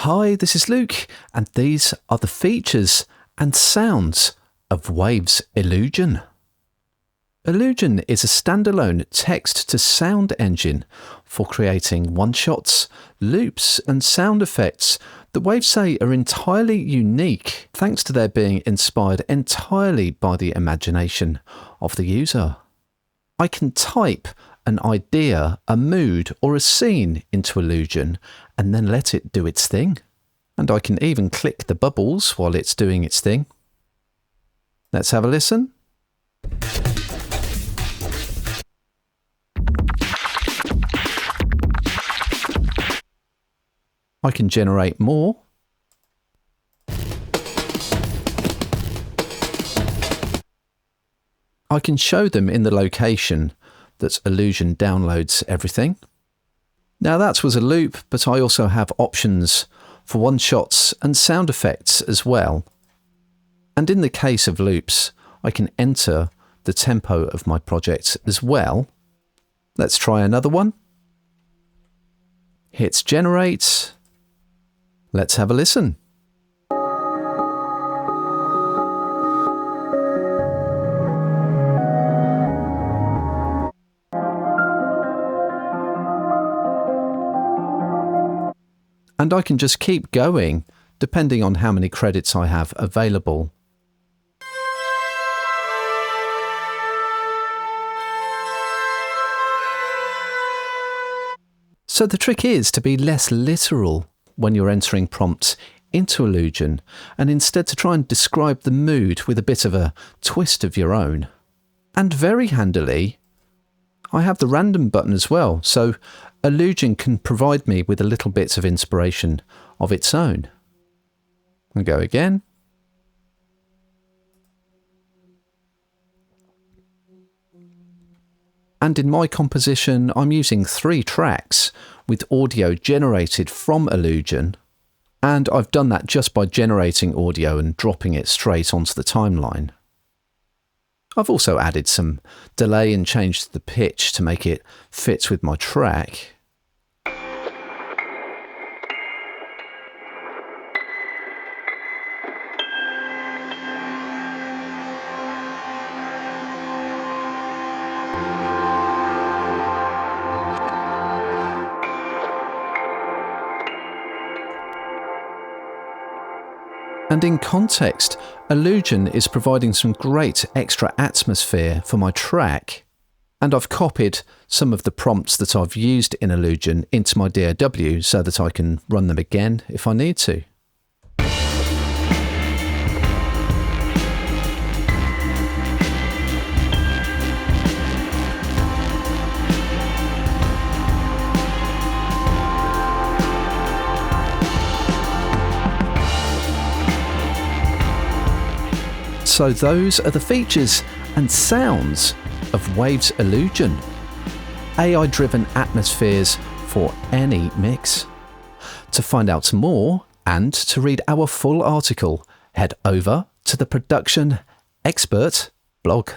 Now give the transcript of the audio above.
Hi, this is Luke, and these are the features and sounds of Waves ILLUGEN. ILLUGEN is a standalone text-to-sound engine for creating one-shots, loops and sound effects that Waves say are entirely unique thanks to their being inspired entirely by the imagination of the user. I can type an idea, a mood or a scene into ILLUGEN and then let it do its thing. And I can even click the bubbles while it's doing its thing. Let's have a listen. I can generate more. I can show them in the location that ILLUGEN downloads everything. Now that was a loop, but I also have options for one-shots and sound effects as well. And in the case of loops, I can enter the tempo of my project as well. Let's try another one. Hit generate. Let's have a listen. And I can just keep going depending on how many credits I have available. So the trick is to be less literal when you're entering prompts into ILLUGEN and instead to try and describe the mood with a bit of a twist of your own. And very handily, I have the random button as well, so ILLUGEN can provide me with a little bit of inspiration of its own. I'll go again. And in my composition, I'm using 3 tracks with audio generated from ILLUGEN, and I've done that just by generating audio and dropping it straight onto the timeline. I've also added some delay and changed the pitch to make it fit with my track. And in context, ILLUGEN is providing some great extra atmosphere for my track. And I've copied some of the prompts that I've used in ILLUGEN into my DAW so that I can run them again if I need to. So those are the features and sounds of Waves ILLUGEN. AI-driven atmospheres for any mix. To find out more and to read our full article, head over to the Production Expert blog.